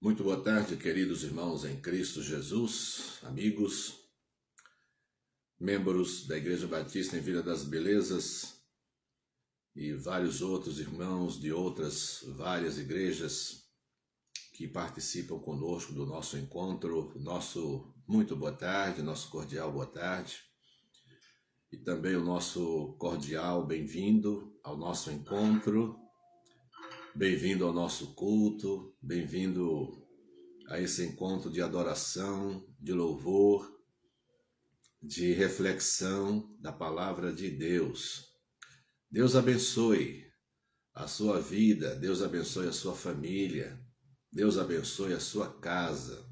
Muito boa tarde, queridos irmãos em Cristo Jesus, amigos, membros da Igreja Batista em Vila das Belezas e vários outros irmãos de outras várias igrejas que participam conosco do nosso encontro. Nosso muito boa tarde, nosso cordial boa tarde e também o nosso cordial bem-vindo ao nosso encontro. Bem-vindo ao nosso culto, bem-vindo a esse encontro de adoração, de louvor, de reflexão da palavra de Deus. Deus abençoe a sua vida, Deus abençoe a sua família, Deus abençoe a sua casa,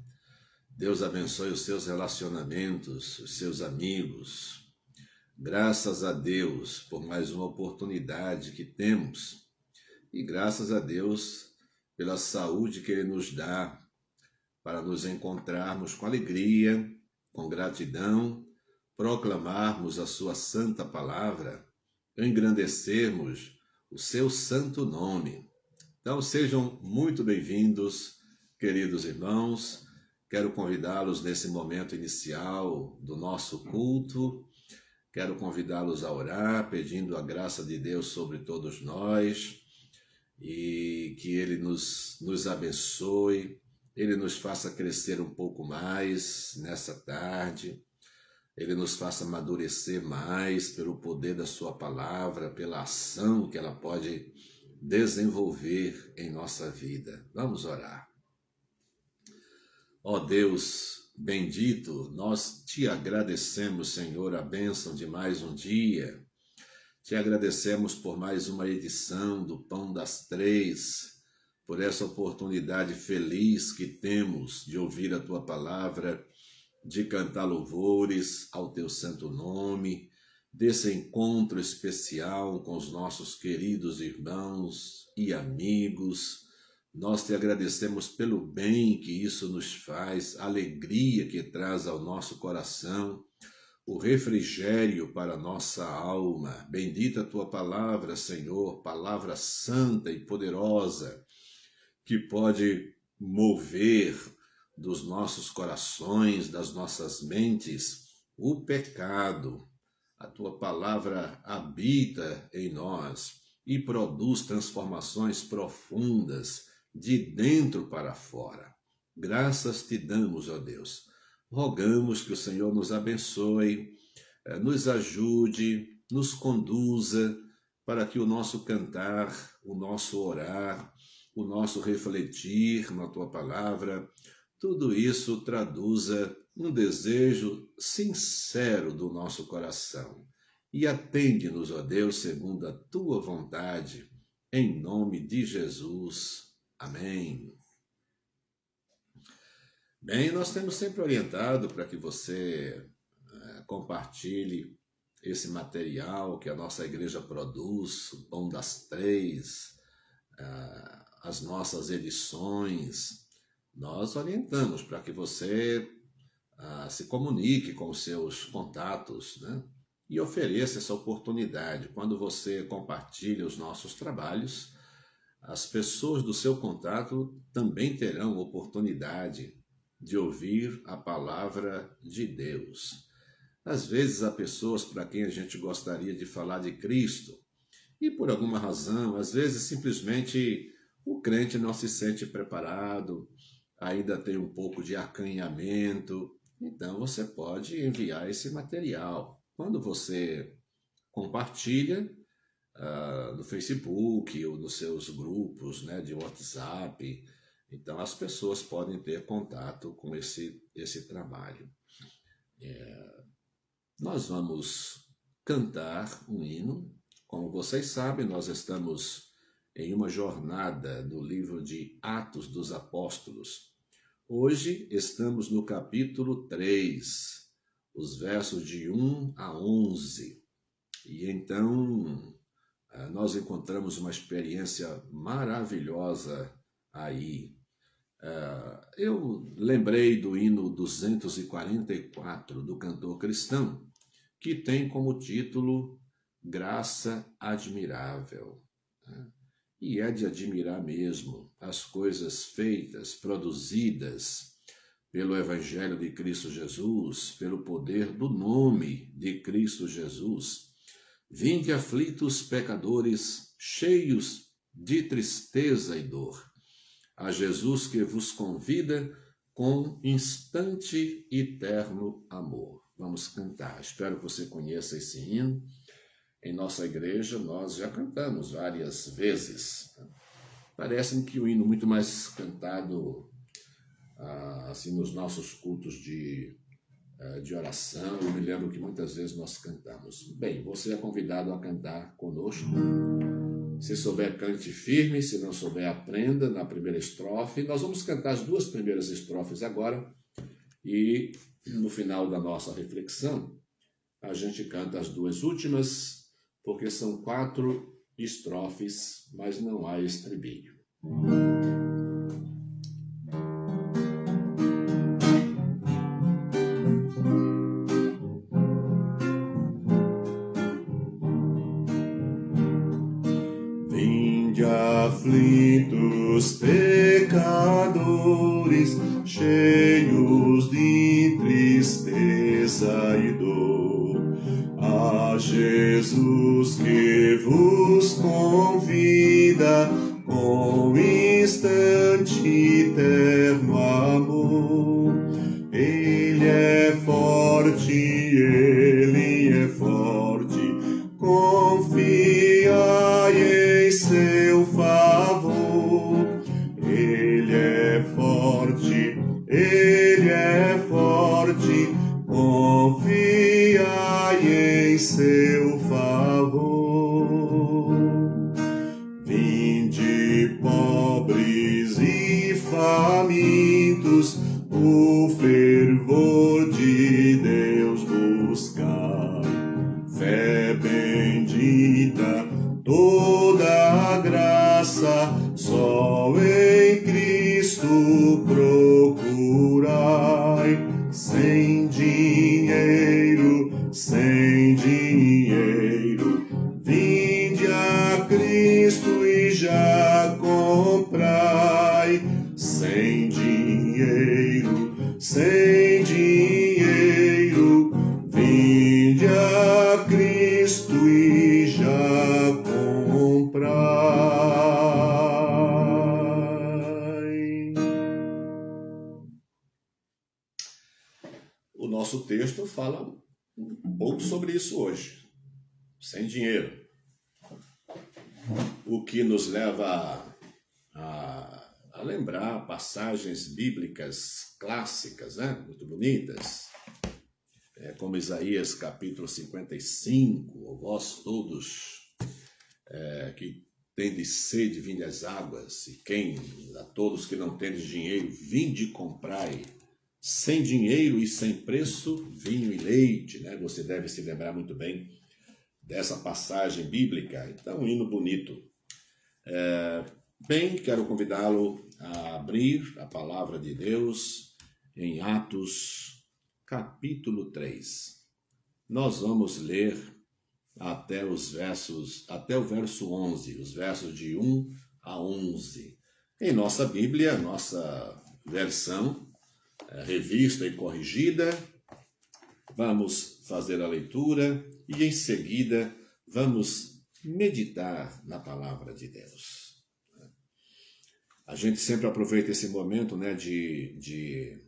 Deus abençoe os seus relacionamentos, os seus amigos. Graças a Deus por mais uma oportunidade que temos. E graças a Deus pela saúde que Ele nos dá para nos encontrarmos com alegria, com gratidão, proclamarmos a Sua santa palavra, engrandecermos o Seu santo nome. Então sejam muito bem-vindos, queridos irmãos. Quero convidá-los nesse momento inicial do nosso culto. Quero convidá-los a orar, pedindo a graça de Deus sobre todos nós, e que Ele nos abençoe, Ele nos faça crescer um pouco mais nessa tarde, Ele nos faça amadurecer mais pelo poder da Sua palavra, pela ação que ela pode desenvolver em nossa vida. Vamos orar. Ó Deus bendito, nós te agradecemos, Senhor, a bênção de mais um dia. Te agradecemos por mais uma edição do Pão das Três, por essa oportunidade feliz que temos de ouvir a Tua palavra, de cantar louvores ao Teu santo nome, desse encontro especial com os nossos queridos irmãos e amigos. Nós te agradecemos pelo bem que isso nos faz, a alegria que traz ao nosso coração, o refrigério para a nossa alma. Bendita a Tua palavra, Senhor, palavra santa e poderosa, que pode mover dos nossos corações, das nossas mentes, o pecado. A Tua palavra habita em nós e produz transformações profundas de dentro para fora. Graças te damos, ó Deus. Rogamos que o Senhor nos abençoe, nos ajude, nos conduza para que o nosso cantar, o nosso orar, o nosso refletir na Tua palavra, tudo isso traduza um desejo sincero do nosso coração. E atende-nos, ó Deus, segundo a Tua vontade, em nome de Jesus. Amém. Bem, nós temos sempre orientado para que você compartilhe esse material que a nossa igreja produz, o Pão das Três, as nossas edições. Nós orientamos para que você se comunique com os seus contatos, né? E ofereça essa oportunidade. Quando você compartilha os nossos trabalhos, as pessoas do seu contato também terão oportunidade de ouvir a palavra de Deus. Às vezes há pessoas para quem a gente gostaria de falar de Cristo e por alguma razão, às vezes simplesmente o crente não se sente preparado, ainda tem um pouco de acanhamento, então você pode enviar esse material. Quando você compartilha no Facebook ou nos seus grupos, né, de WhatsApp, então as pessoas podem ter contato com esse trabalho. Nós vamos cantar um hino. Como vocês sabem, nós estamos em uma jornada no livro de Atos dos Apóstolos. Hoje estamos no capítulo 3, os versos de 1 a 11. E então nós encontramos uma experiência maravilhosa aí. Eu lembrei do hino 244 do cantor cristão, que tem como título Graça Admirável. E é de admirar mesmo as coisas feitas, produzidas pelo Evangelho de Cristo Jesus, pelo poder do nome de Cristo Jesus. Vinde aflitos pecadores, cheios de tristeza e dor, a Jesus que vos convida com instante e terno amor. Vamos cantar. Espero que você conheça esse hino. Em nossa igreja nós já cantamos várias vezes. Parece-me que o hino muito mais cantado assim nos nossos cultos de oração. Eu me lembro que muitas vezes nós cantamos. Bem, você é convidado a cantar conosco. Se souber, cante firme. Se não souber, aprenda na primeira estrofe. Nós vamos cantar as duas primeiras estrofes agora. E no final da nossa reflexão, a gente canta as duas últimas, porque são 4 estrofes, mas não há estribilho. Vinde aflitos pecadores, cheios de tristeza e dor, a Jesus que vos convida com instante e terno amor. Ele é forte, confiai em seu favor. Ele é forte, confiai em seu favor. Vinde pobres e famintos, o fervor de Deus buscai. Fé bendita, toda a graça, só em Cristo procurai. Sem dinheiro, vinde a Cristo e já comprai. Sem dinheiro, vinde a Cristo e já comprai. O nosso texto fala um pouco sobre isso hoje. Sem dinheiro. O que nos leva a lembrar passagens bíblicas clássicas, né? Muito bonitas. Como Isaías capítulo 55, vós todos que tendes sede, vinde às águas, e a todos que não tendes dinheiro, vinde e comprai, sem dinheiro e sem preço, vinho e leite, né? Você deve se lembrar muito bem dessa passagem bíblica. Então, um hino bonito. Bem, quero convidá-lo a abrir a palavra de Deus em Atos capítulo 3. Nós vamos ler até o verso 11, os versos de 1 a 11. Em nossa Bíblia, nossa versão revista e corrigida, vamos fazer a leitura e em seguida vamos meditar na palavra de Deus. A gente sempre aproveita esse momento, né, de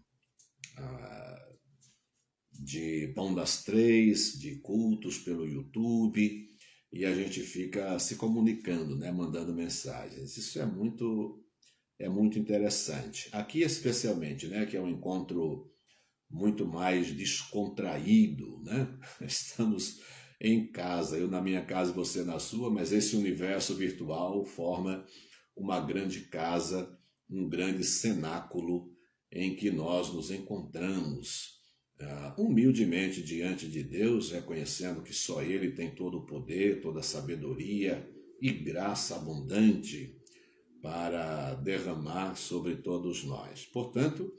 Pão das Três, de cultos pelo YouTube, e a gente fica se comunicando, né, mandando mensagens. Isso é muito interessante. Aqui especialmente, né, que é um encontro muito mais descontraído, né? Estamos em casa, eu na minha casa, você na sua, mas esse universo virtual forma uma grande casa, um grande cenáculo em que nós nos encontramos humildemente diante de Deus, reconhecendo que só Ele tem todo o poder, toda a sabedoria e graça abundante para derramar sobre todos nós. Portanto,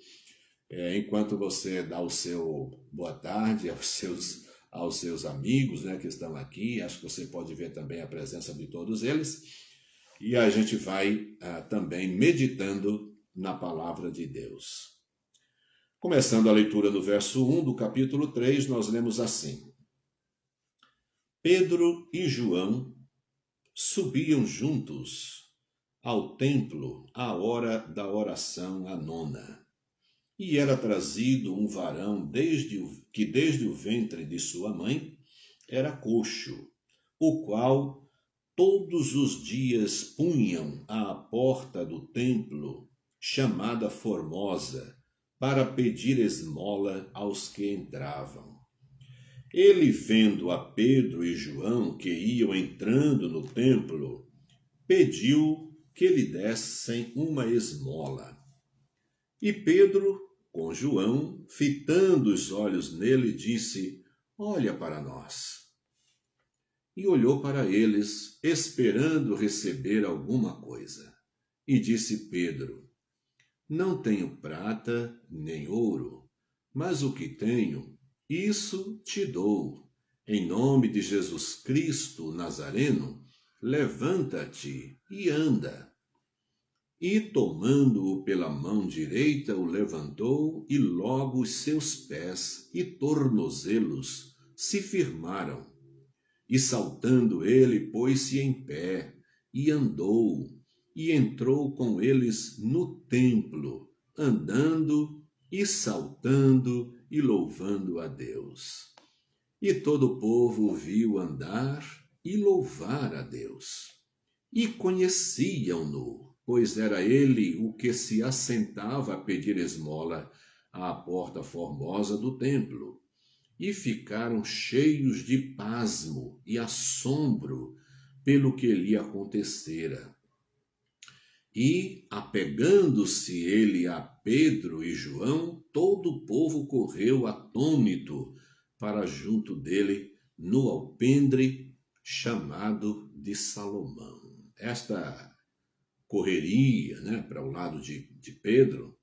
enquanto você dá o seu boa tarde aos seus amigos, né, que estão aqui, acho que você pode ver também a presença de todos eles. e a gente vai também meditando na palavra de Deus. Começando a leitura no verso 1 do capítulo 3, nós lemos assim: Pedro e João subiam juntos ao templo à hora da oração, a nona. E era trazido um varão que desde o ventre de sua mãe era coxo, o qual todos os dias punham à porta do templo, chamada Formosa, para pedir esmola aos que entravam. Ele, vendo a Pedro e João que iam entrando no templo, pediu que lhe dessem uma esmola. E Pedro, com João, fitando os olhos nele, disse: Olha para nós. E olhou para eles, esperando receber alguma coisa. E disse Pedro: Não tenho prata nem ouro, mas o que tenho, isso te dou. Em nome de Jesus Cristo Nazareno, levanta-te e anda. E tomando-o pela mão direita, o levantou, e logo os seus pés e tornozelos se firmaram. E saltando ele, pôs-se em pé, e andou, e entrou com eles no templo, andando e saltando e louvando a Deus. E todo o povo o viu andar e louvar a Deus. E conheciam-no, pois era ele o que se assentava a pedir esmola à porta formosa do templo. E ficaram cheios de pasmo e assombro pelo que lhe acontecera. E, apegando-se ele a Pedro e João, todo o povo correu atônito para junto dele no alpendre chamado de Salomão. Esta correria, para o lado de Pedro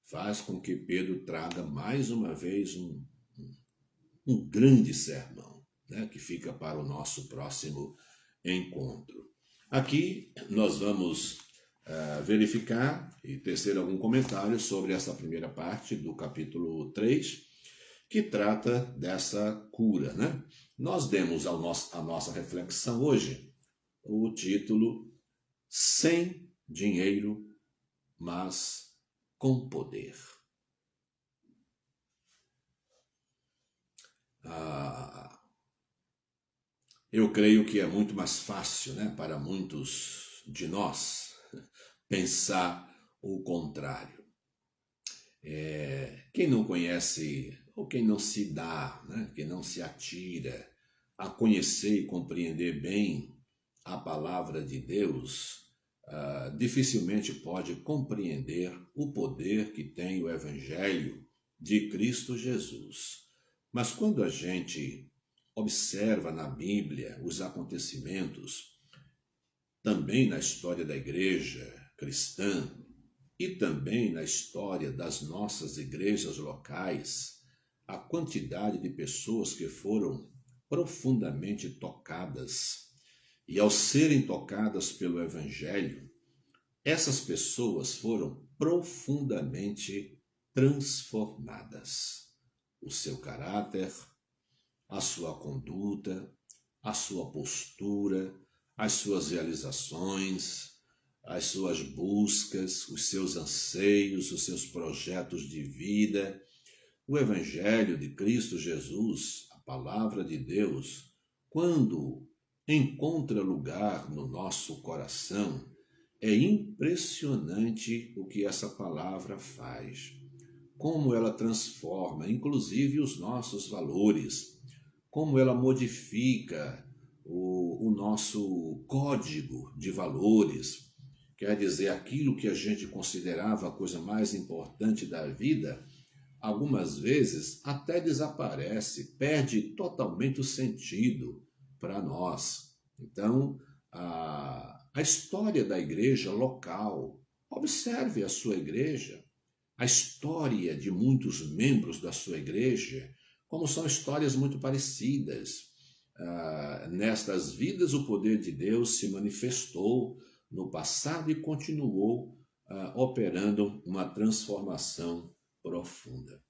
faz com que Pedro traga mais uma vez um grande sermão, que fica para o nosso próximo encontro. Aqui nós vamos verificar e tecer algum comentário sobre essa primeira parte do capítulo 3, que trata dessa cura. Nós demos a nossa reflexão hoje o título Sem Dinheiro, mas com Poder. Eu creio que é muito mais fácil, para muitos de nós pensar o contrário. Quem não conhece, ou quem não se dá, quem não se atira a conhecer e compreender bem a palavra de Deus, dificilmente pode compreender o poder que tem o Evangelho de Cristo Jesus. Mas quando a gente observa na Bíblia os acontecimentos, também na história da igreja cristã e também na história das nossas igrejas locais, a quantidade de pessoas que foram profundamente tocadas, e ao serem tocadas pelo Evangelho, essas pessoas foram profundamente transformadas. O seu caráter, a sua conduta, a sua postura, as suas realizações, as suas buscas, os seus anseios, os seus projetos de vida. O Evangelho de Cristo Jesus, a palavra de Deus, quando encontra lugar no nosso coração, é impressionante o que essa palavra faz. Como ela transforma, inclusive, os nossos valores, como ela modifica o nosso código de valores. Quer dizer, aquilo que a gente considerava a coisa mais importante da vida, algumas vezes até desaparece, perde totalmente o sentido para nós. Então, a história da igreja local, observe a sua igreja, a história de muitos membros da sua igreja, como são histórias muito parecidas. Nestas vidas o poder de Deus se manifestou no passado e continuou operando uma transformação profunda.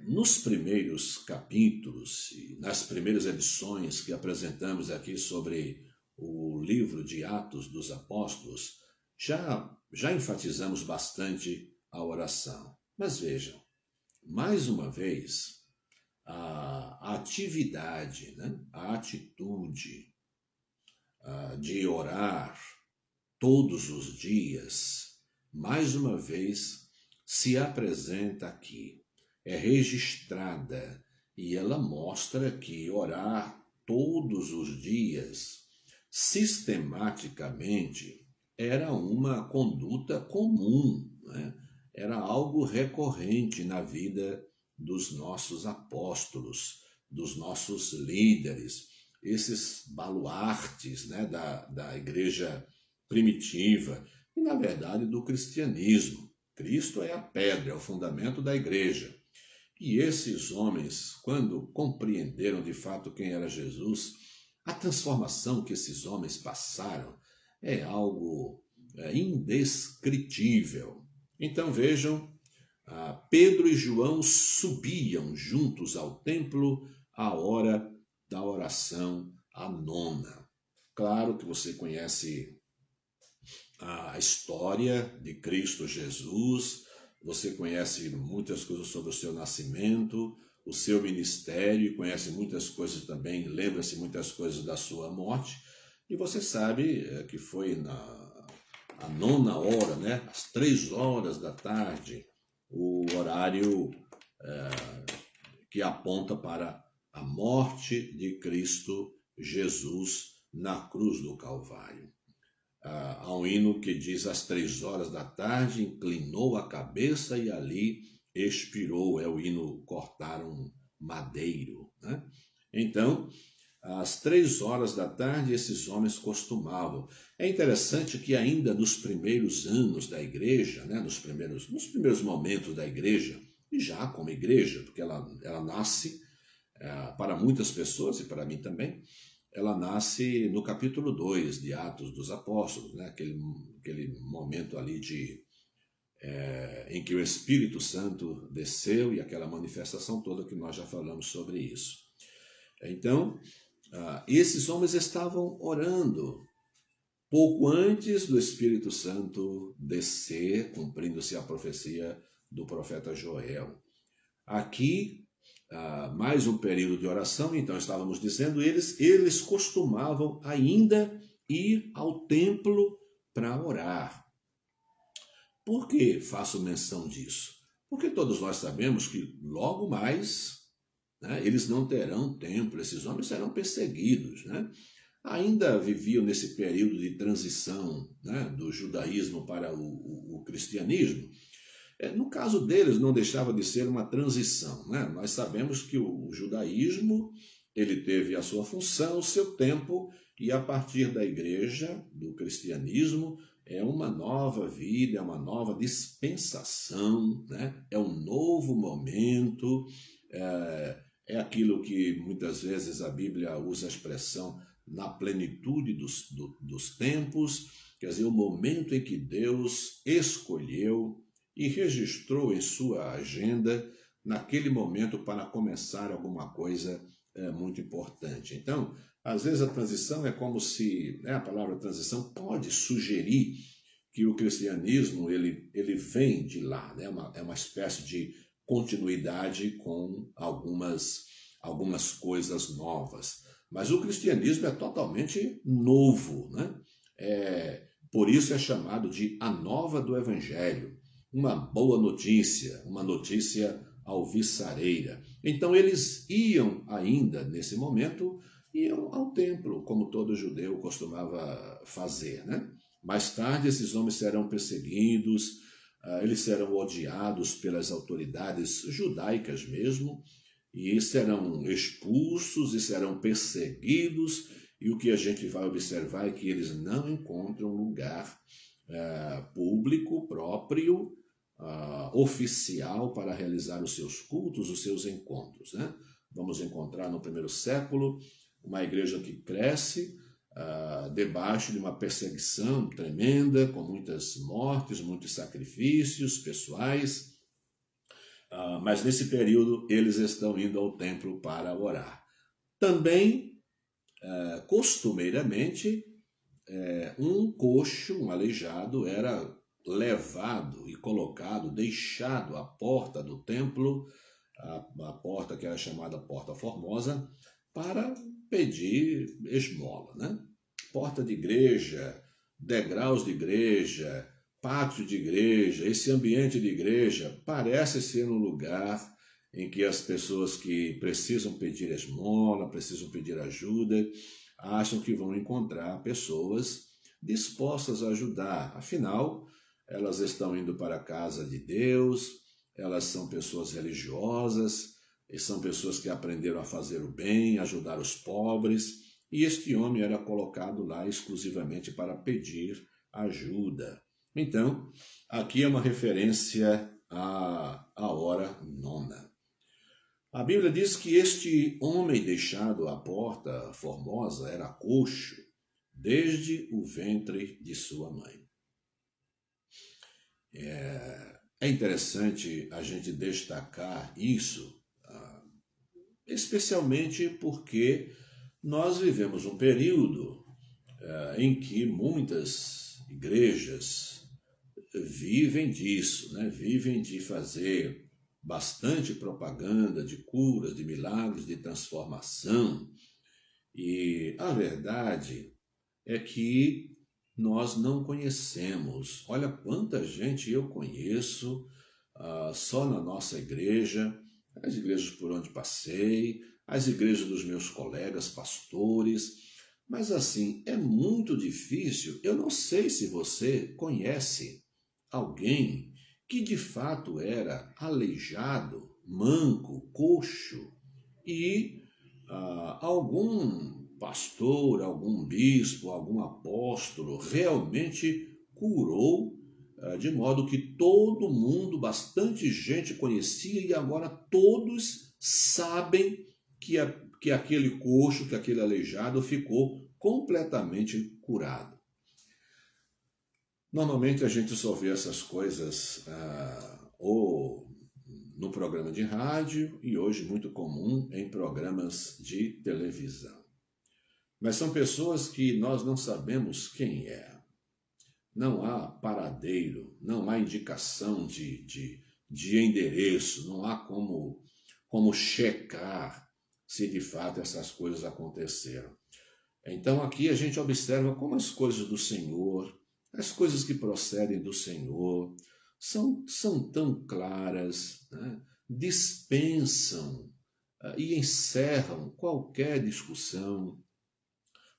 Nos primeiros capítulos e nas primeiras edições que apresentamos aqui sobre o livro de Atos dos Apóstolos, já enfatizamos bastante a oração. Mas vejam, mais uma vez, a atividade, né? A atitude de orar todos os dias, mais uma vez, se apresenta aqui. É registrada e ela mostra que orar todos os dias, sistematicamente, era uma conduta comum, né? Era algo recorrente na vida dos nossos apóstolos, dos nossos líderes, esses baluartes, né, da igreja primitiva e, na verdade, do cristianismo. Cristo é a pedra, é o fundamento da igreja. E esses homens, quando compreenderam de fato quem era Jesus, a transformação que esses homens passaram é algo indescritível. Então vejam, Pedro e João subiam juntos ao templo à hora da oração, a nona. Claro que você conhece a história de Cristo Jesus, você conhece muitas coisas sobre o seu nascimento, o seu ministério, conhece muitas coisas também, lembra-se muitas coisas da sua morte, e você sabe que foi a nona hora, né, às 3 horas da tarde, o horário que aponta para a morte de Cristo Jesus na cruz do Calvário. Há um hino que diz: às 3 horas da tarde inclinou a cabeça e ali expirou. É o hino Cortaram Madeiro, né? Então, às 3 horas da tarde, esses homens costumavam. É interessante que ainda nos primeiros anos da igreja, né, nos primeiros momentos da igreja, e já como igreja, porque ela nasce para muitas pessoas e para mim também, ela nasce no capítulo 2 de Atos dos Apóstolos, né? Aquele momento ali em que o Espírito Santo desceu e aquela manifestação toda que nós já falamos sobre isso. Então, esses homens estavam orando pouco antes do Espírito Santo descer, cumprindo-se a profecia do profeta Joel. Aqui, mais um período de oração, então estávamos dizendo, eles costumavam ainda ir ao templo para orar. Por que faço menção disso? Porque todos nós sabemos que logo mais, né, eles não terão templo, esses homens serão perseguidos, né? Ainda viviam nesse período de transição, né, do judaísmo para o cristianismo. No caso deles, não deixava de ser uma transição, né? Nós sabemos que o judaísmo ele teve a sua função, o seu tempo, e a partir da igreja, do cristianismo, é uma nova vida, é uma nova dispensação, né? É um novo momento, é aquilo que muitas vezes a Bíblia usa a expressão na plenitude dos tempos, quer dizer, o momento em que Deus escolheu e registrou em sua agenda naquele momento para começar alguma coisa muito importante. Então, às vezes a transição é como se, a palavra transição pode sugerir que o cristianismo ele vem de lá, né? É uma espécie de continuidade com algumas coisas novas. Mas o cristianismo é totalmente novo, né? Por isso é chamado de a nova do Evangelho. Uma boa notícia, uma notícia alvissareira. Então eles iam ainda, nesse momento, iam ao templo, como todo judeu costumava fazer, né? Mais tarde esses homens serão perseguidos, eles serão odiados pelas autoridades judaicas mesmo, e serão expulsos e serão perseguidos, e o que a gente vai observar é que eles não encontram lugar público próprio, oficial para realizar os seus cultos, os seus encontros, né? Vamos encontrar no primeiro século uma igreja que cresce, debaixo de uma perseguição tremenda, com muitas mortes, muitos sacrifícios pessoais, mas nesse período eles estão indo ao templo para orar. Também, costumeiramente, um coxo, um aleijado, era levado e colocado, deixado à porta do templo, a porta que era chamada Porta Formosa, para pedir esmola, né? Porta de igreja, degraus de igreja, pátio de igreja, esse ambiente de igreja parece ser um lugar em que as pessoas que precisam pedir esmola, precisam pedir ajuda, acham que vão encontrar pessoas dispostas a ajudar. Afinal, elas estão indo para a casa de Deus, elas são pessoas religiosas, e são pessoas que aprenderam a fazer o bem, ajudar os pobres, e este homem era colocado lá exclusivamente para pedir ajuda. Então, aqui é uma referência à hora nona. A Bíblia diz que este homem deixado à Porta Formosa era coxo desde o ventre de sua mãe. É interessante a gente destacar isso, especialmente porque nós vivemos um período em que muitas igrejas vivem disso, né? Vivem de fazer bastante propaganda de curas, de milagres, de transformação. E a verdade é que nós não conhecemos. Olha quanta gente eu conheço só na nossa igreja, as igrejas por onde passei, as igrejas dos meus colegas pastores, mas assim, é muito difícil. Eu não sei se você conhece alguém que de fato era aleijado, manco, coxo, e algum pastor, algum bispo, algum apóstolo realmente curou, de modo que todo mundo, bastante gente conhecia, e agora todos sabem que aquele coxo, que aquele aleijado ficou completamente curado. Normalmente a gente só vê essas coisas ou no programa de rádio e hoje muito comum em programas de televisão. Mas são pessoas que nós não sabemos quem é. Não há paradeiro, não há indicação de endereço, não há como checar se de fato essas coisas aconteceram. Então aqui a gente observa como as coisas do Senhor, as coisas que procedem do Senhor, são tão claras, né? Dispensam e encerram qualquer discussão,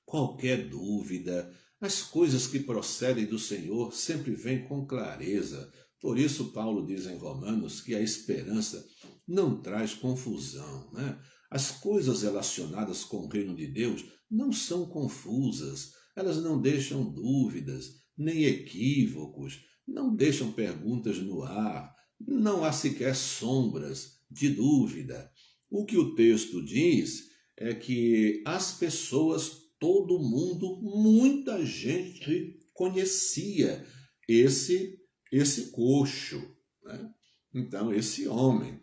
qualquer dúvida. As coisas que procedem do Senhor sempre vêm com clareza. Por isso Paulo diz em Romanos que a esperança não traz confusão, né? As coisas relacionadas com o reino de Deus não são confusas, elas não deixam dúvidas, nem equívocos, não deixam perguntas no ar, não há sequer sombras de dúvida. O que o texto diz é que as pessoas, todo mundo, muita gente conhecia esse coxo, né? Então, esse homem,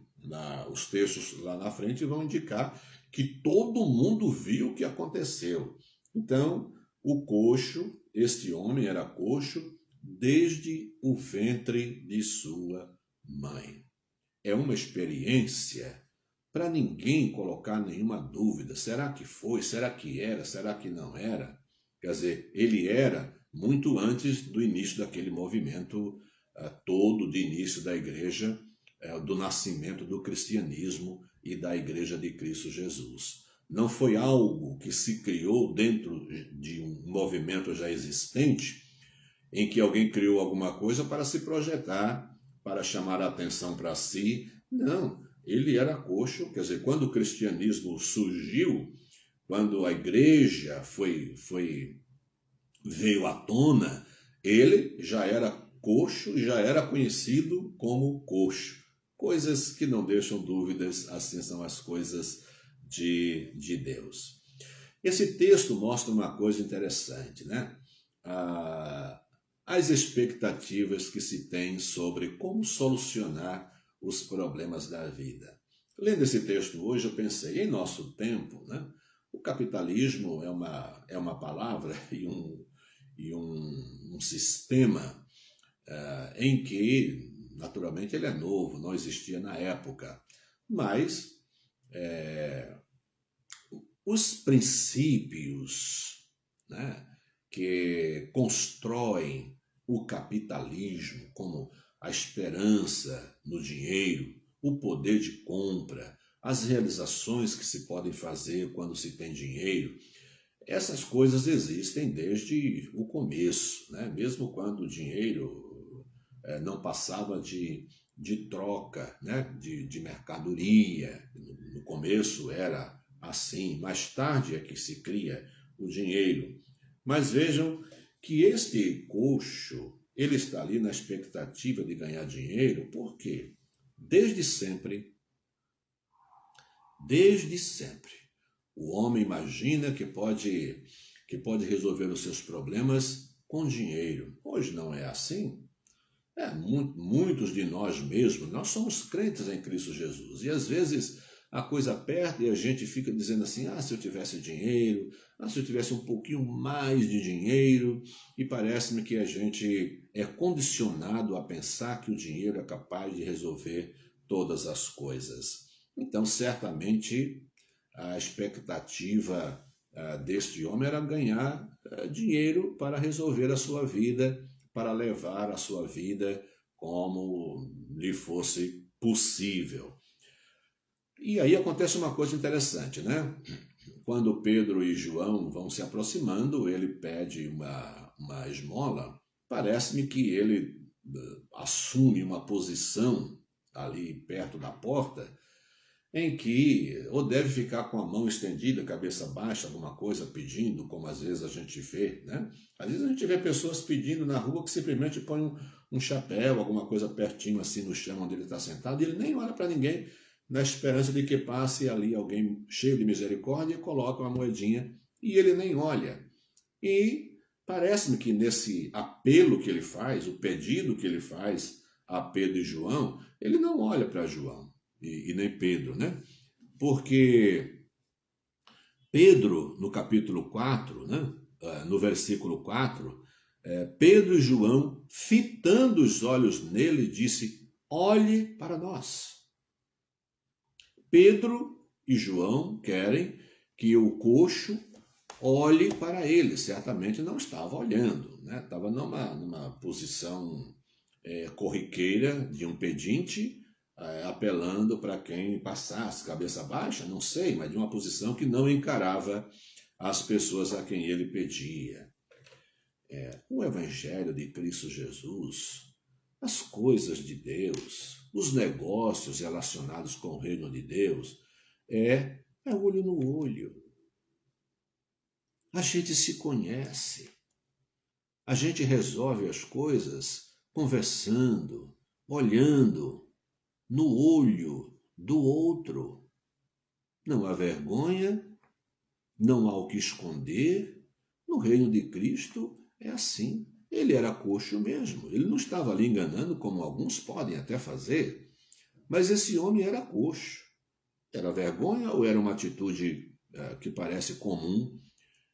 os textos lá na frente vão indicar que todo mundo viu o que aconteceu. Então, o coxo, este homem era coxo desde o ventre de sua mãe. É uma experiência para ninguém colocar nenhuma dúvida. Será que foi? Será que era? Será que não era? Quer dizer, ele era muito antes do início daquele movimento todo de início da igreja, do nascimento do cristianismo e da igreja de Cristo Jesus. Não foi algo que se criou dentro de um movimento já existente, em que alguém criou alguma coisa para se projetar, para chamar a atenção para si. Não, ele era coxo, quer dizer, quando o cristianismo surgiu, quando a igreja veio à tona, ele já era coxo, já era conhecido como coxo. Coisas que não deixam dúvidas, assim são as coisas de Deus. Esse texto mostra uma coisa interessante, né? As expectativas que se tem sobre como solucionar os problemas da vida. Lendo esse texto hoje, eu pensei, em nosso tempo, né? O capitalismo é uma palavra e um sistema em que, naturalmente, ele é novo, não existia na época, mas os princípios, né, que constroem o capitalismo, como a esperança no dinheiro, o poder de compra, as realizações que se podem fazer quando se tem dinheiro, essas coisas existem desde o começo, né? Mesmo quando o dinheiro não passava de troca, né? de mercadoria. No começo era assim, mais tarde é que se cria o dinheiro. Mas vejam que este coxo, ele está ali na expectativa de ganhar dinheiro, por quê? Desde sempre, o homem imagina que pode resolver os seus problemas com dinheiro. Hoje não é assim. Muitos de nós mesmos, nós somos crentes em Cristo Jesus. E às vezes a coisa aperta e a gente fica dizendo assim, se eu tivesse dinheiro, se eu tivesse um pouquinho mais de dinheiro. E parece-me que a gente é condicionado a pensar que o dinheiro é capaz de resolver todas as coisas. Então, certamente, a expectativa deste homem era ganhar dinheiro para resolver a sua vida, para levar a sua vida como lhe fosse possível. E aí acontece uma coisa interessante, né? Quando Pedro e João vão se aproximando, ele pede uma esmola. Parece-me que ele assume uma posição ali perto da porta, em que ou deve ficar com a mão estendida, cabeça baixa, alguma coisa pedindo, como às vezes a gente vê, né? Às vezes a gente vê pessoas pedindo na rua que simplesmente põem um chapéu, alguma coisa pertinho assim no chão onde ele está sentado, e ele nem olha para ninguém, na esperança de que passe ali alguém cheio de misericórdia e coloca uma moedinha, e ele nem olha. E parece-me que nesse apelo que ele faz, o pedido que ele faz a Pedro e João, ele não olha para João e nem Pedro, né? Porque Pedro, no capítulo 4, né? No versículo 4, Pedro e João, fitando os olhos nele, disse, olhe para nós. Pedro e João querem que o coxo olhe para ele. Certamente não estava olhando, né? Estava numa posição corriqueira de um pedinte, apelando para quem passasse, cabeça baixa, não sei, mas de uma posição que não encarava as pessoas a quem ele pedia. O Evangelho de Cristo Jesus, as coisas de Deus, os negócios relacionados com o reino de Deus, é olho no olho. A gente se conhece, a gente resolve as coisas conversando, olhando no olho do outro. Não há vergonha, não há o que esconder. No reino de Cristo é assim. Ele era coxo mesmo, ele não estava ali enganando como alguns podem até fazer, mas esse homem era coxo. Era vergonha ou era uma atitude que parece comum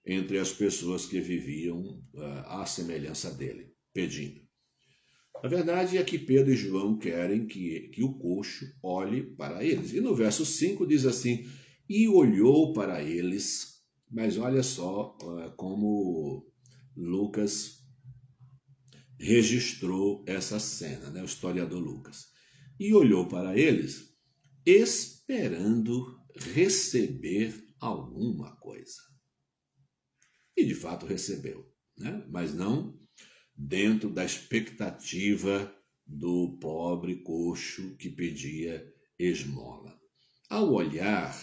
entre as pessoas que viviam à semelhança dele, pedindo? A verdade é que Pedro e João querem que o coxo olhe para eles. E no verso 5 diz assim, e olhou para eles, mas olha só como Lucas registrou essa cena, né? O historiador Lucas. E olhou para eles, esperando receber alguma coisa. E de fato recebeu, né? Mas não dentro da expectativa do pobre coxo que pedia esmola. Ao olhar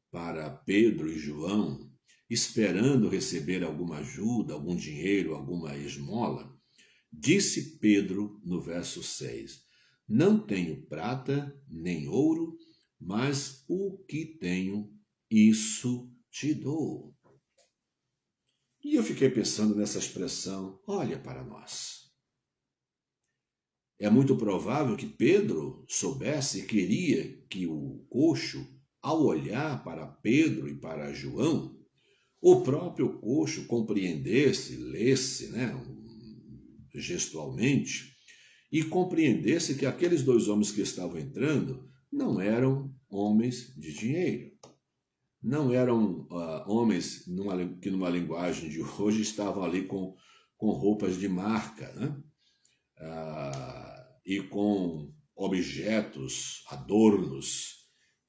para Pedro e João, esperando receber alguma ajuda, algum dinheiro, alguma esmola, disse Pedro no verso 6, não tenho prata nem ouro, mas o que tenho, isso te dou. E eu fiquei pensando nessa expressão, olha para nós. É muito provável que Pedro soubesse e queria que o coxo, ao olhar para Pedro e para João, o próprio coxo compreendesse, lesse, né, gestualmente, e compreendesse que aqueles dois homens que estavam entrando não eram homens de dinheiro. Não eram homens que numa linguagem de hoje estavam ali com roupas de marca, né? E com objetos, adornos,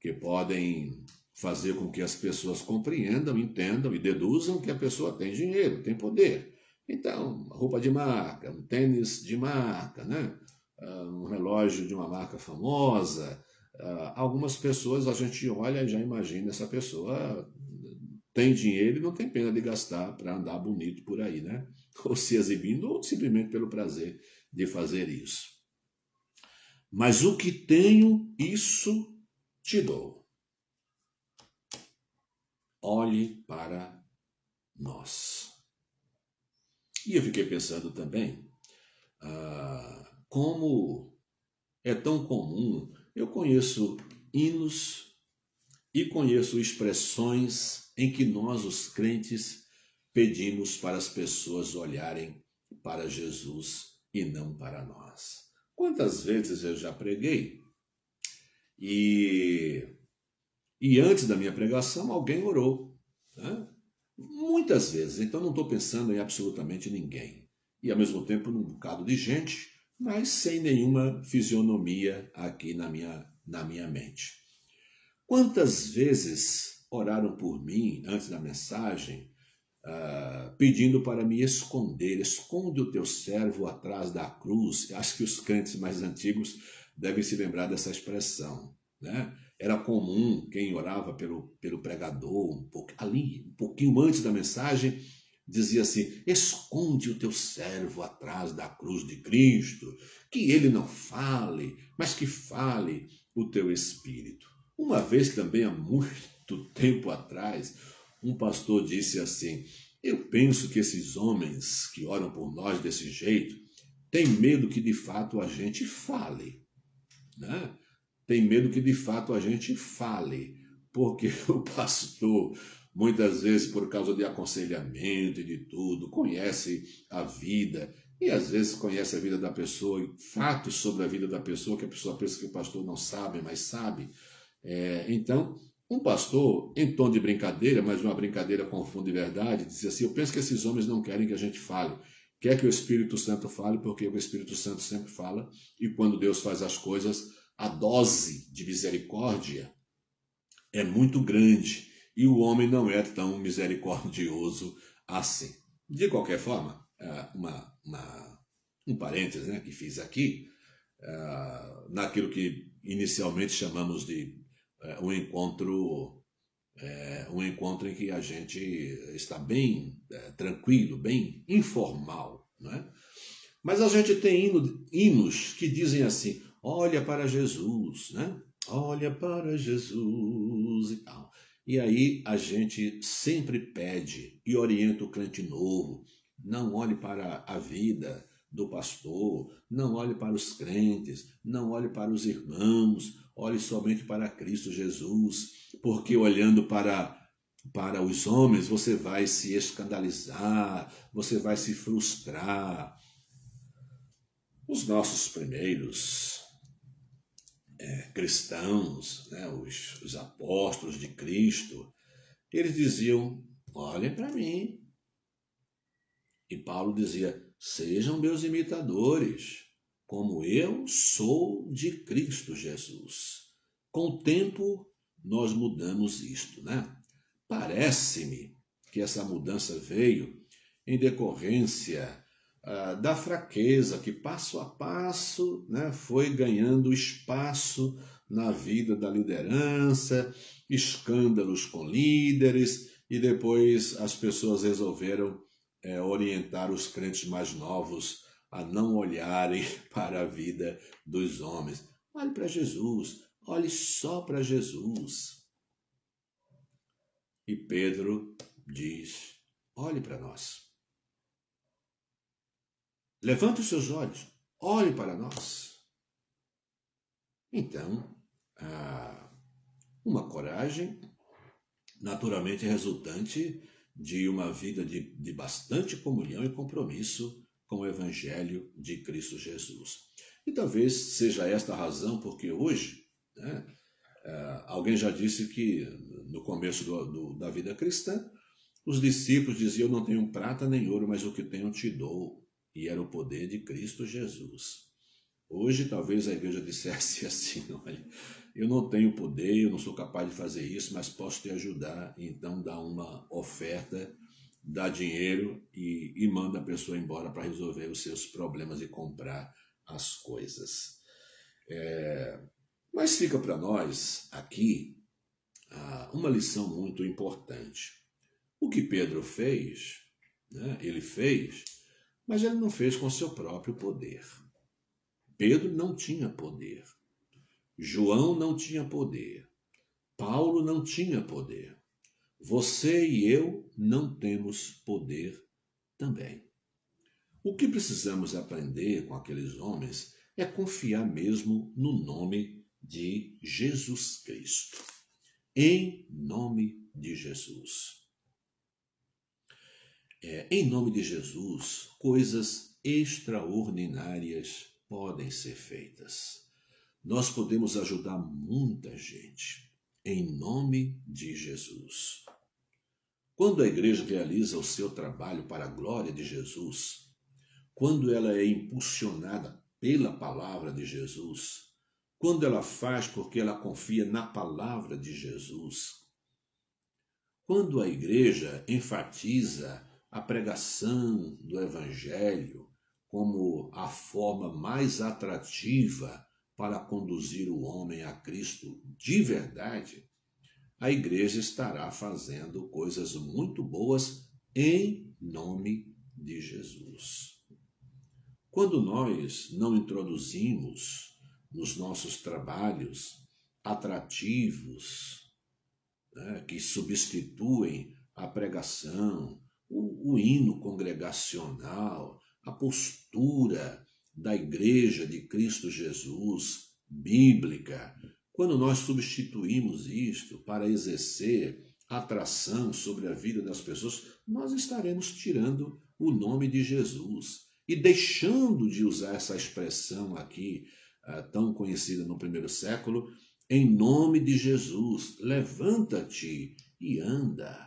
que podem fazer com que as pessoas compreendam, entendam e deduzam que a pessoa tem dinheiro, tem poder. Então, roupa de marca, um tênis de marca, né? Um relógio de uma marca famosa. Algumas pessoas a gente olha e já imagina essa pessoa tem dinheiro e não tem pena de gastar para andar bonito por aí, né? Ou se exibindo, ou simplesmente pelo prazer de fazer isso. Mas o que tenho, isso te dou. Olhe para nós. E eu fiquei pensando também, como é tão comum, eu conheço hinos e conheço expressões em que nós, os crentes, pedimos para as pessoas olharem para Jesus e não para nós. Quantas vezes eu já preguei e antes da minha pregação alguém orou, né? Muitas vezes, então não estou pensando em absolutamente ninguém. E ao mesmo tempo num bocado de gente, mas sem nenhuma fisionomia aqui na minha mente. Quantas vezes oraram por mim antes da mensagem, pedindo para me esconder, esconde o teu servo atrás da cruz. Acho que os crentes mais antigos devem se lembrar dessa expressão, né? Era comum quem orava pelo pregador, um pouquinho antes da mensagem, dizia assim, esconde o teu servo atrás da cruz de Cristo, que ele não fale, mas que fale o teu espírito. Uma vez também, há muito tempo atrás, um pastor disse assim, eu penso que esses homens que oram por nós desse jeito, têm medo que de fato a gente fale, né? Tem medo que de fato a gente fale, porque o pastor, muitas vezes por causa de aconselhamento e de tudo, conhece a vida, e às vezes conhece a vida da pessoa, e fatos sobre a vida da pessoa, que a pessoa pensa que o pastor não sabe, mas sabe. Então, um pastor, em tom de brincadeira, mas uma brincadeira com fundo de verdade, dizia assim, eu penso que esses homens não querem que a gente fale, quer que o Espírito Santo fale, porque o Espírito Santo sempre fala, e quando Deus faz as coisas, a dose de misericórdia é muito grande e o homem não é tão misericordioso assim. De qualquer forma, um parênteses, né, que fiz aqui, naquilo que inicialmente chamamos de um encontro em que a gente está bem tranquilo, bem informal, né? Mas a gente tem hinos que dizem assim, olha para Jesus, né? Olha para Jesus e tal. E aí a gente sempre pede e orienta o crente novo, não olhe para a vida do pastor, não olhe para os crentes, não olhe para os irmãos, olhe somente para Cristo Jesus, porque olhando para os homens você vai se escandalizar, você vai se frustrar. Os nossos primeiros cristãos, né, os apóstolos de Cristo, eles diziam, olhem para mim. E Paulo dizia, sejam meus imitadores, como eu sou de Cristo Jesus. Com o tempo, nós mudamos isto, né? Parece-me que essa mudança veio em decorrência da fraqueza que passo a passo, né, foi ganhando espaço na vida da liderança, escândalos com líderes, e depois as pessoas resolveram orientar os crentes mais novos a não olharem para a vida dos homens. Olhe para Jesus, olhe só para Jesus. E Pedro diz, olhe para nós. Levante os seus olhos, olhe para nós. Então, uma coragem naturalmente resultante de uma vida de bastante comunhão e compromisso com o Evangelho de Cristo Jesus. E talvez seja esta a razão porque hoje, né, alguém já disse que no começo da vida cristã, os discípulos diziam: eu não tenho prata nem ouro, mas o que tenho te dou. E era o poder de Cristo Jesus. Hoje talvez a igreja dissesse assim: olha, eu não tenho poder, eu não sou capaz de fazer isso, mas posso te ajudar. Então dá uma oferta, dá dinheiro e manda a pessoa embora para resolver os seus problemas e comprar as coisas. Mas fica para nós aqui uma lição muito importante. O que Pedro fez, né, ele fez, mas ele não fez com seu próprio poder. Pedro não tinha poder. João não tinha poder. Paulo não tinha poder. Você e eu não temos poder também. O que precisamos aprender com aqueles homens é confiar mesmo no nome de Jesus Cristo. Em nome de Jesus. Em nome de Jesus, coisas extraordinárias podem ser feitas. Nós podemos ajudar muita gente, em nome de Jesus. Quando a igreja realiza o seu trabalho para a glória de Jesus, quando ela é impulsionada pela palavra de Jesus, quando ela faz porque ela confia na palavra de Jesus, quando a igreja enfatiza a pregação do Evangelho como a forma mais atrativa para conduzir o homem a Cristo de verdade, a igreja estará fazendo coisas muito boas em nome de Jesus. Quando nós não introduzimos nos nossos trabalhos atrativos, né, que substituem a pregação, o hino congregacional, a postura da Igreja de Cristo Jesus, bíblica, quando nós substituímos isto para exercer atração sobre a vida das pessoas, nós estaremos tirando o nome de Jesus e deixando de usar essa expressão aqui, tão conhecida no primeiro século, em nome de Jesus, levanta-te e anda.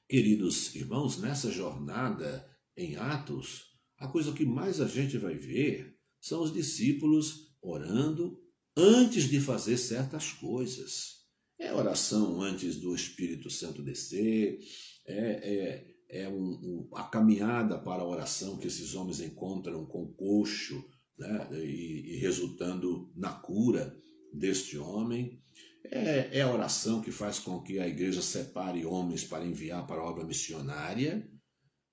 Queridos irmãos, nessa jornada em Atos, a coisa que mais a gente vai ver são os discípulos orando antes de fazer certas coisas. É oração antes do Espírito Santo descer, a caminhada para a oração que esses homens encontram com o coxo, né, e resultando na cura deste homem. É a oração que faz com que a igreja separe homens para enviar para a obra missionária.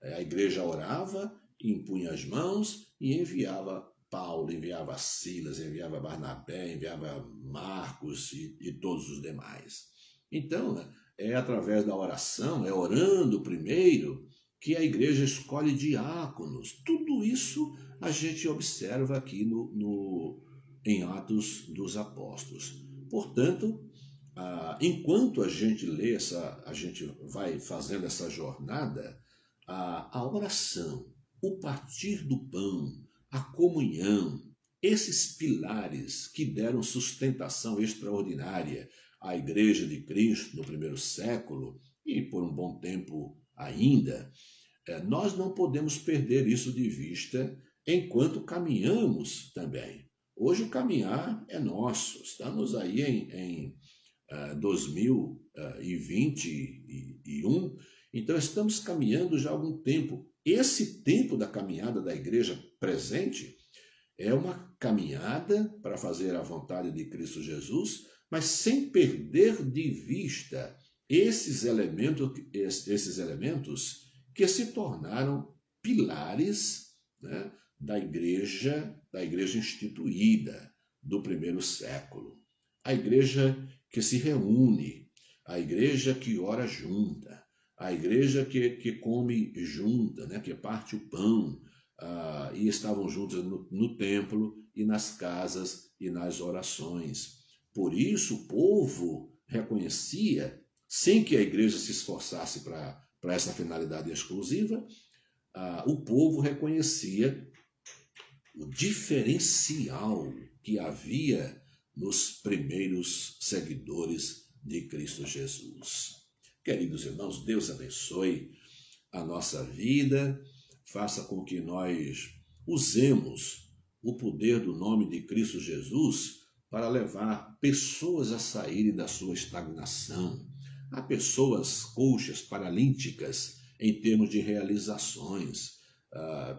A igreja orava, impunha as mãos e enviava Paulo, enviava Silas, enviava Barnabé, enviava Marcos e todos os demais. Então, é através da oração, é orando primeiro, que a igreja escolhe diáconos. Tudo isso a gente observa aqui em Atos dos Apóstolos. Portanto, enquanto a gente lê a gente vai fazendo essa jornada, a oração, o partir do pão, a comunhão, esses pilares que deram sustentação extraordinária à Igreja de Cristo no primeiro século e por um bom tempo ainda, nós não podemos perder isso de vista enquanto caminhamos também. Hoje o caminhar é nosso, estamos aí em 2021, então estamos caminhando já há algum tempo. Esse tempo da caminhada da igreja presente é uma caminhada para fazer a vontade de Cristo Jesus, mas sem perder de vista esses elementos que se tornaram pilares, né, da igreja instituída do primeiro século. A igreja que se reúne, a igreja que ora junta, a igreja que come junta, né? Que parte o pão, e estavam juntos no templo e nas casas e nas orações. Por isso o povo reconhecia, sem que a igreja se esforçasse para essa finalidade exclusiva, o povo reconhecia o diferencial que havia nos primeiros seguidores de Cristo Jesus. Queridos irmãos, Deus abençoe a nossa vida, faça com que nós usemos o poder do nome de Cristo Jesus para levar pessoas a saírem da sua estagnação. Há pessoas coxas, paralíticas em termos de realizações,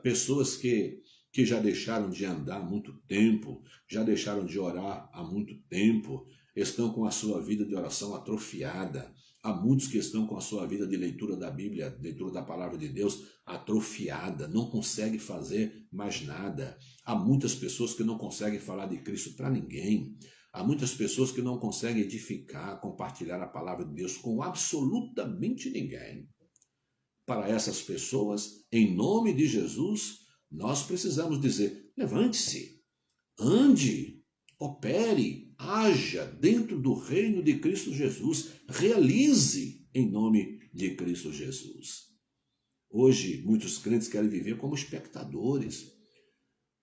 pessoas que já deixaram de andar há muito tempo, já deixaram de orar há muito tempo, estão com a sua vida de oração atrofiada. Há muitos que estão com a sua vida de leitura da Bíblia, leitura da Palavra de Deus atrofiada, não conseguem fazer mais nada. Há muitas pessoas que não conseguem falar de Cristo para ninguém. Há muitas pessoas que não conseguem edificar, compartilhar a Palavra de Deus com absolutamente ninguém. Para essas pessoas, em nome de Jesus, nós precisamos dizer: levante-se, ande, opere, haja dentro do reino de Cristo Jesus, realize em nome de Cristo Jesus. Hoje, muitos crentes querem viver como espectadores.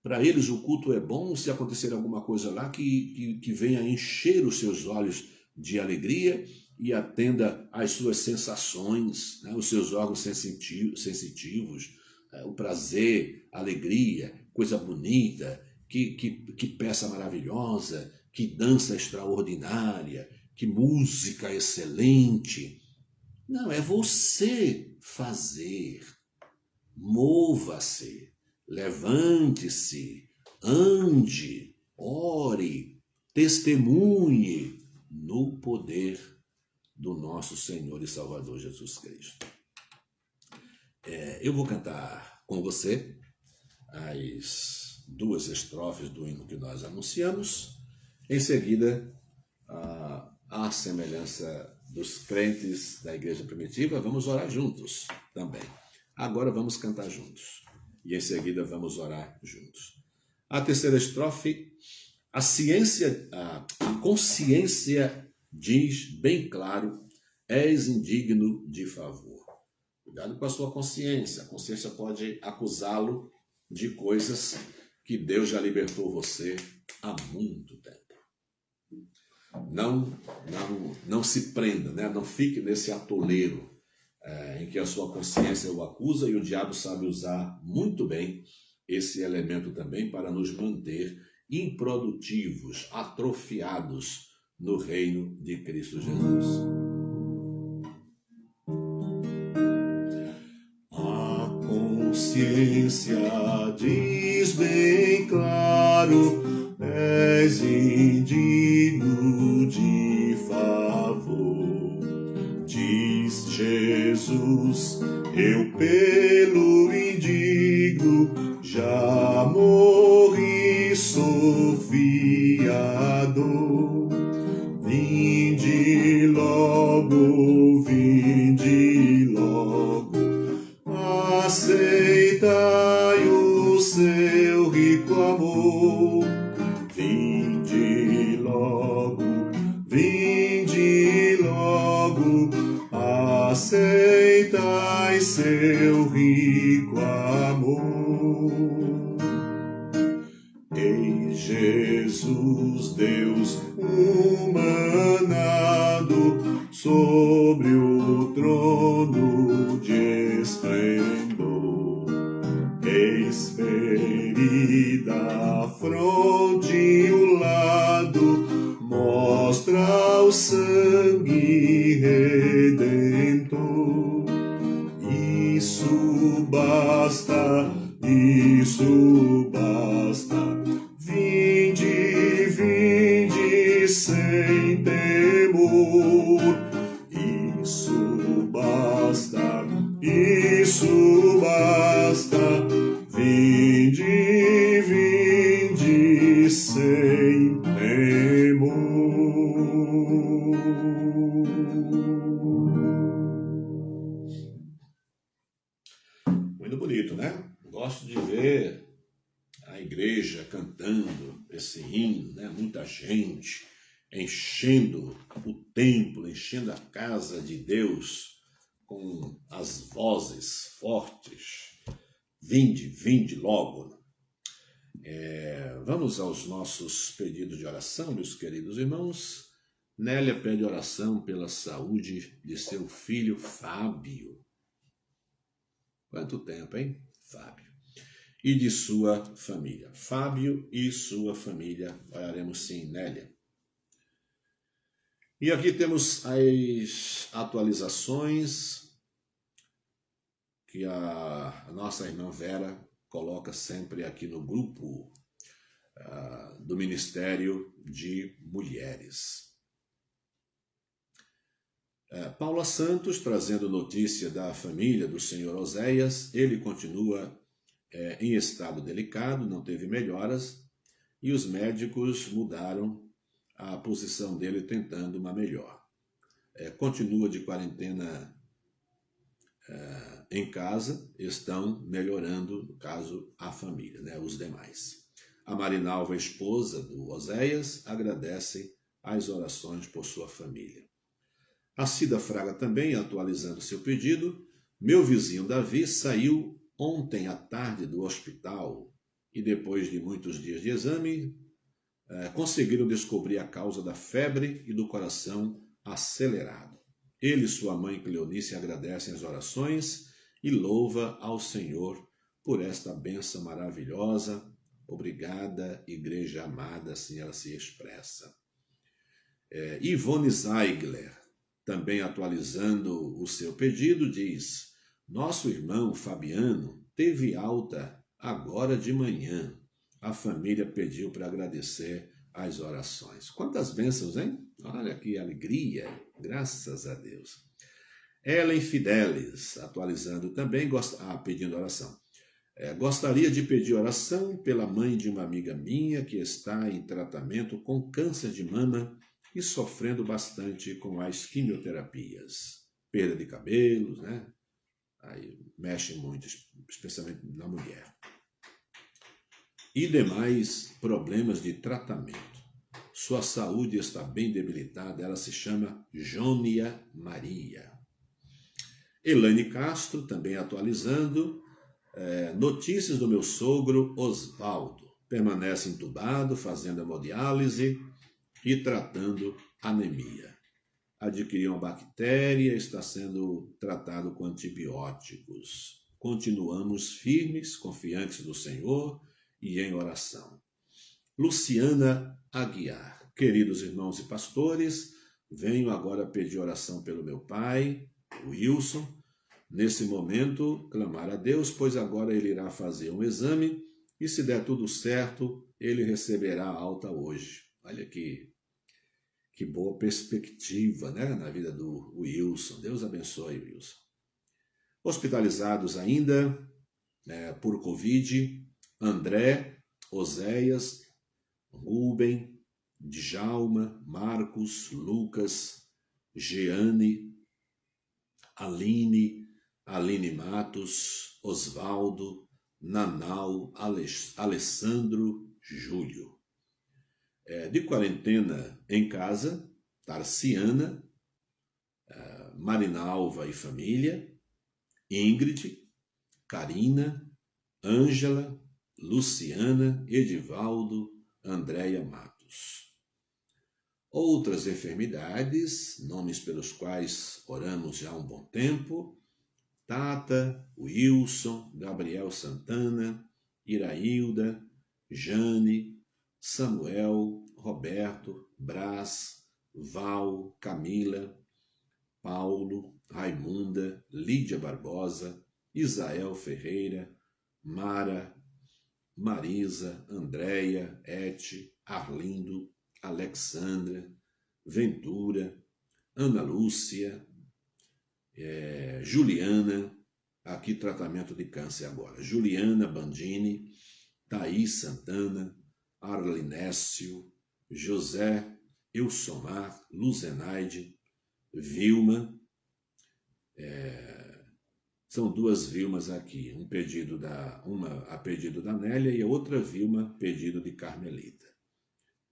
Para eles, o culto é bom se acontecer alguma coisa lá que venha encher os seus olhos de alegria e atenda às suas sensações, né, os seus órgãos sensitivos, o prazer, a alegria, coisa bonita, que peça maravilhosa, que dança extraordinária, que música excelente. Não, é você fazer. Mova-se, levante-se, ande, ore, testemunhe no poder do nosso Senhor e Salvador Jesus Cristo. Eu vou cantar com você as 2 estrofes do hino que nós anunciamos. Em seguida, à semelhança dos crentes da igreja primitiva, vamos orar juntos também. Agora vamos cantar juntos e em seguida vamos orar juntos. A 3ª estrofe: a consciência diz bem claro: és indigno de favor. Cuidado com a sua consciência. A consciência pode acusá-lo de coisas que Deus já libertou você há muito tempo. Não se prenda, né? Não fique nesse atoleiro em que a sua consciência o acusa, e o diabo sabe usar muito bem esse elemento também para nos manter improdutivos, atrofiados no reino de Cristo Jesus. A consciência diz bem claro: és indigno de favor. Diz Jesus: eu pelo indigno já morri, sofri a dor. Vinde logo, aceitai o seu rico amor. Vinde logo, aceitai seu rico amor. Eis Jesus, Deus humanado, sobre o trono de esplendor. Eis ferida a fronte e o lado, mostra o sangue redentor. Isso basta, isso basta. Vinde sem temor. Isso basta, isso basta. Vinde sem temor. gosto de ver a igreja cantando esse hino, né? Muita gente enchendo o templo, enchendo a casa de Deus com as vozes fortes. Vinde, vinde logo. Vamos aos nossos pedidos de oração, meus queridos irmãos. Nélia pede oração pela saúde de seu filho Fábio. Quanto tempo, hein, Fábio? E de sua família. Fábio e sua família. Oraremos sim, Nélia. E aqui temos as atualizações que a nossa irmã Vera coloca sempre aqui no grupo do Ministério de Mulheres. Paula Santos, trazendo notícia da família do senhor Oséias, ele continua em estado delicado, não teve melhoras, e os médicos mudaram a posição dele tentando uma melhor. Continua de quarentena em casa, estão melhorando, no caso, a família, né, os demais. A Marinalva, esposa do Oséias, agradece as orações por sua família. A Cida Fraga também, atualizando seu pedido, meu vizinho Davi saiu ontem à tarde do hospital e depois de muitos dias de exame, conseguiram descobrir a causa da febre e do coração acelerado. Ele e sua mãe Cleonice agradecem as orações e louva ao Senhor por esta bênção maravilhosa. Obrigada, igreja amada, assim ela se expressa. Ivone Zeigler, também atualizando o seu pedido, diz: nosso irmão Fabiano teve alta agora de manhã. A família pediu para agradecer as orações. Quantas bênçãos, hein? Olha que alegria, graças a Deus. Ellen Fidelis, atualizando também, pedindo oração. Gostaria de pedir oração pela mãe de uma amiga minha que está em tratamento com câncer de mama e sofrendo bastante com as quimioterapias. Perda de cabelos, né? Aí mexe muito, especialmente na mulher. E demais problemas de tratamento. Sua saúde está bem debilitada, ela se chama Jônia Maria. Elaine Castro, também atualizando, notícias do meu sogro Osvaldo. Permanece entubado, fazendo hemodiálise e tratando anemia. Adquiriu uma bactéria, está sendo tratado com antibióticos. Continuamos firmes, confiantes do Senhor e em oração. Luciana Aguiar. Queridos irmãos e pastores, venho agora pedir oração pelo meu pai, Wilson. Nesse momento, clamar a Deus, pois agora ele irá fazer um exame e se der tudo certo, ele receberá a alta hoje. Olha que boa perspectiva, né, na vida do Wilson. Deus abençoe, Wilson. Hospitalizados ainda por Covid, André, Oséias, Rubem, Djalma, Marcos, Lucas, Jeane, Aline Matos, Osvaldo, Nanau, Alessandro, Júlio. De quarentena em casa, Tarciana, Marinalva e família, Ingrid, Karina, Ângela, Luciana, Edivaldo, Andréia Matos. Outras enfermidades, nomes pelos quais oramos já há um bom tempo: Tata, Wilson, Gabriel Santana, Irailda, Jane, Samuel, Roberto, Brás, Val, Camila, Paulo, Raimunda, Lídia Barbosa, Isael Ferreira, Mara, Marisa, Andréia, Ete, Arlindo, Alexandra, Ventura, Ana Lúcia, Juliana, aqui tratamento de câncer agora, Juliana Bandini, Thaís Santana, Arlinécio, José Elsomar, Luzenaide, Vilma, São duas Vilmas aqui, uma a pedido da Nélia e a outra Vilma pedido de Carmelita.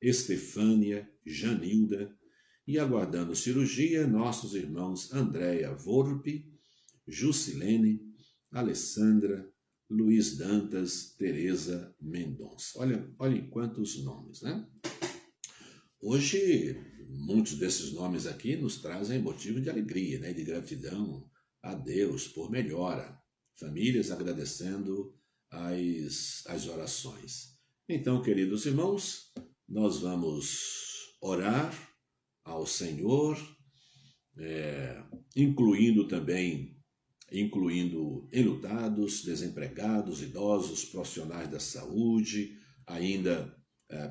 Estefânia, Janilda e aguardando cirurgia, nossos irmãos Andréia Volpe, Jusilene, Alessandra, Luiz Dantas, Tereza Mendonça. Olhem quantos nomes, né? Hoje, muitos desses nomes aqui nos trazem motivo de alegria, né? De gratidão a Deus por melhora. Famílias agradecendo as orações. Então, queridos irmãos, nós vamos orar ao Senhor, incluindo enlutados, desempregados, idosos, profissionais da saúde, ainda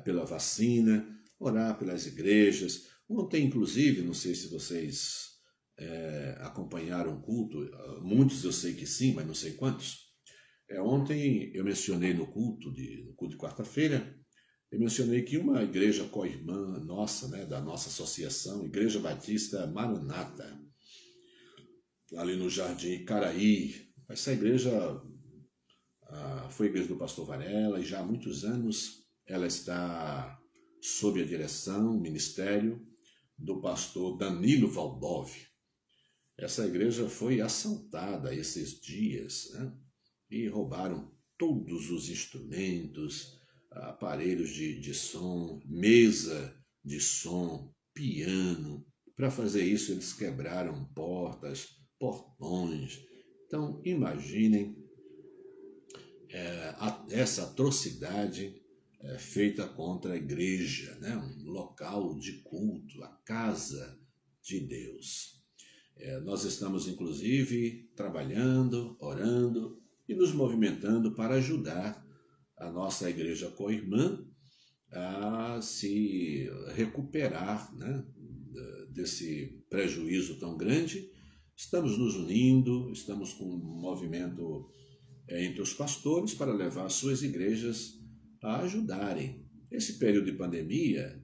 pela vacina, orar pelas igrejas. Ontem, inclusive, não sei se vocês acompanharam o culto, muitos eu sei que sim, mas não sei quantos. Ontem eu mencionei no culto de quarta-feira, eu mencionei que uma igreja co-irmã nossa, né, da nossa associação, Igreja Batista Maranata, ali no Jardim Caraí. Essa igreja foi a igreja do pastor Varela e já há muitos anos ela está sob a direção, ministério do pastor Danilo Valdov. Essa igreja foi assaltada esses dias, né? E roubaram todos os instrumentos, aparelhos de som, mesa de som, piano. Para fazer isso, eles quebraram portas, portões. Então, imaginem essa atrocidade feita contra a igreja, né? Um local de culto, a casa de Deus. Nós estamos, inclusive, trabalhando, orando e nos movimentando para ajudar a nossa igreja co-irmã a se recuperar, né, desse prejuízo tão grande. Estamos nos unindo, estamos com um movimento entre os pastores para levar as suas igrejas a ajudarem. Esse período de pandemia,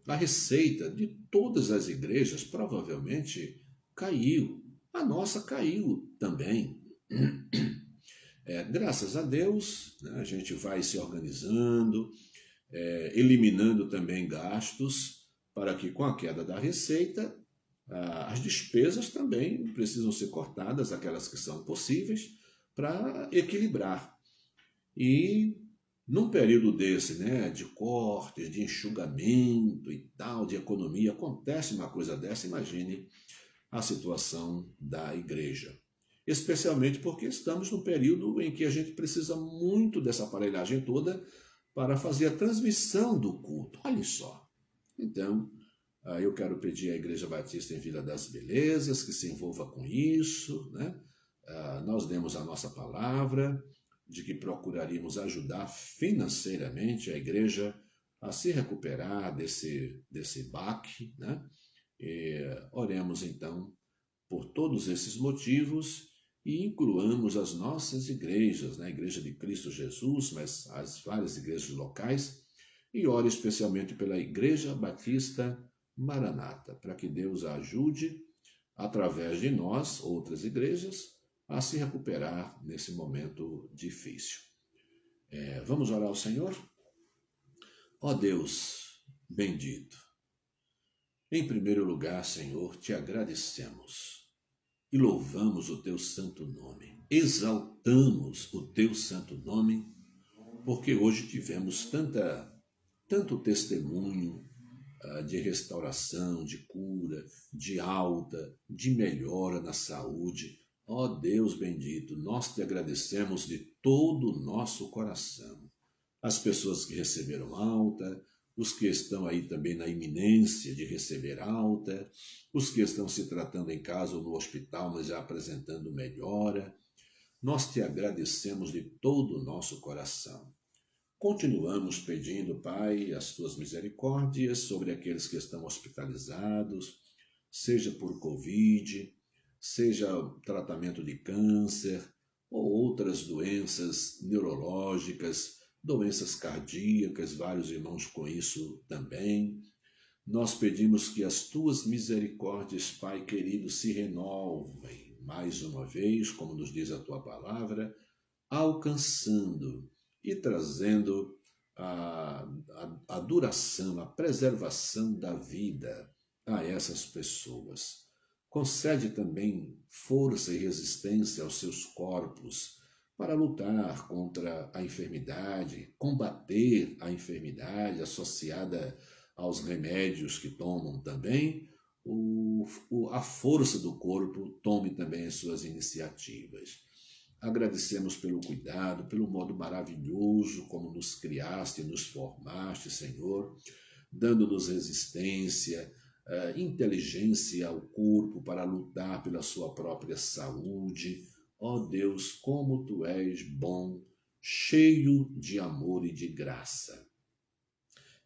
a receita de todas as igrejas provavelmente caiu. A nossa caiu também. Graças a Deus, né, a gente vai se organizando, eliminando também gastos, para que com a queda da receita, as despesas também precisam ser cortadas, aquelas que são possíveis, para equilibrar. E num período desse, né, de cortes, de enxugamento e tal, de economia, acontece uma coisa dessa, imagine a situação da igreja. Especialmente porque estamos num período em que a gente precisa muito dessa aparelhagem toda para fazer a transmissão do culto. Olha só. Então, eu quero pedir à Igreja Batista em Vila das Belezas que se envolva com isso, né? Nós demos a nossa palavra de que procuraríamos ajudar financeiramente a igreja a se recuperar desse baque, né? E oremos então por todos esses motivos e incluamos as nossas igrejas, né? A Igreja de Cristo Jesus, mas as várias igrejas locais, e ore especialmente pela Igreja Batista Maranata, para que Deus a ajude, através de nós, outras igrejas, a se recuperar nesse momento difícil. Vamos orar ao Senhor? Ó Deus bendito, em primeiro lugar, Senhor, te agradecemos e louvamos o teu santo nome, exaltamos o teu santo nome, porque hoje tivemos tanto testemunho de restauração, de cura, de alta, de melhora na saúde. Ó Deus bendito, nós te agradecemos de todo o nosso coração. As pessoas que receberam alta, os que estão aí também na iminência de receber alta, os que estão se tratando em casa ou no hospital, mas já apresentando melhora. Nós te agradecemos de todo o nosso coração. Continuamos pedindo, Pai, as tuas misericórdias sobre aqueles que estão hospitalizados, seja por Covid, seja tratamento de câncer ou outras doenças neurológicas, doenças cardíacas, vários irmãos com isso também. Nós pedimos que as tuas misericórdias, Pai querido, se renovem mais uma vez, como nos diz a tua palavra, alcançando e trazendo a duração, a preservação da vida a essas pessoas. Concede também força e resistência aos seus corpos para lutar contra a enfermidade, combater a enfermidade associada aos remédios que tomam também. A força do corpo tome também as suas iniciativas. Agradecemos pelo cuidado, pelo modo maravilhoso como nos criaste e nos formaste, Senhor, dando-nos resistência, inteligência ao corpo para lutar pela sua própria saúde. Ó Deus, como Tu és bom, cheio de amor e de graça.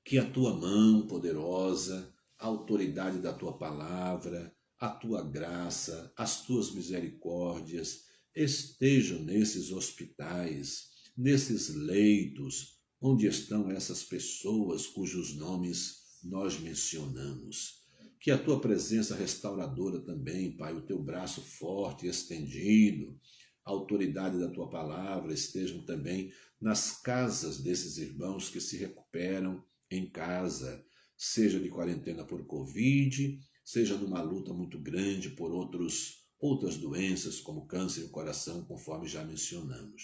Que a Tua mão poderosa, a autoridade da Tua palavra, a Tua graça, as Tuas misericórdias estejam nesses hospitais, nesses leitos, onde estão essas pessoas cujos nomes nós mencionamos. Que a Tua presença restauradora também, Pai, o Teu braço forte e estendido, a autoridade da Tua palavra estejam também nas casas desses irmãos que se recuperam em casa, seja de quarentena por Covid, seja numa luta muito grande por outras doenças, como câncer do coração, conforme já mencionamos.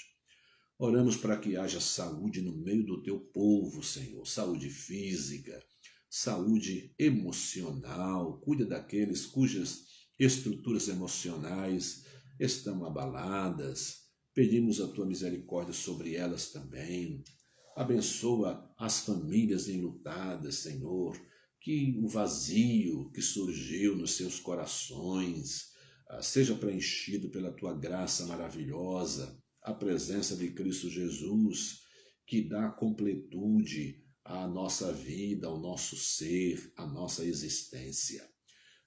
Oramos para que haja saúde no meio do Teu povo, Senhor, saúde física, saúde emocional, cuida daqueles cujas estruturas emocionais estão abaladas. Pedimos a Tua misericórdia sobre elas também. Abençoa as famílias enlutadas, Senhor, que o vazio que surgiu nos seus corações seja preenchido pela Tua graça maravilhosa, a presença de Cristo Jesus, que dá completude à nossa vida, ao nosso ser, à nossa existência.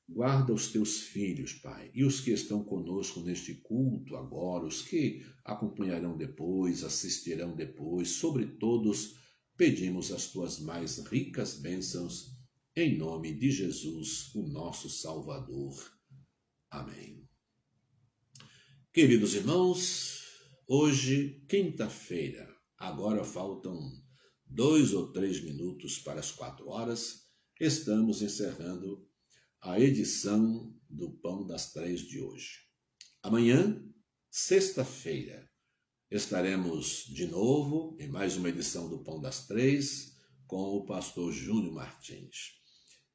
Guarda os Teus filhos, Pai, e os que estão conosco neste culto agora, os que acompanharão depois, assistirão depois, sobre todos, pedimos as Tuas mais ricas bênçãos, em nome de Jesus, o nosso Salvador. Amém. Queridos irmãos, hoje, quinta-feira, agora faltam 2 ou 3 minutos para as 4 horas, estamos encerrando a edição do Pão das 3 de hoje. Amanhã, sexta-feira, estaremos de novo em mais uma edição do Pão das 3 com o pastor Júnior Martins.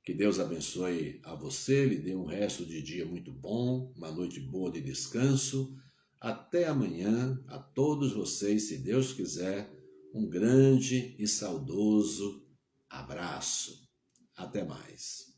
Que Deus abençoe a você, lhe dê um resto de dia muito bom, uma noite boa de descanso. Até amanhã, a todos vocês, se Deus quiser, um grande e saudoso abraço. Até mais.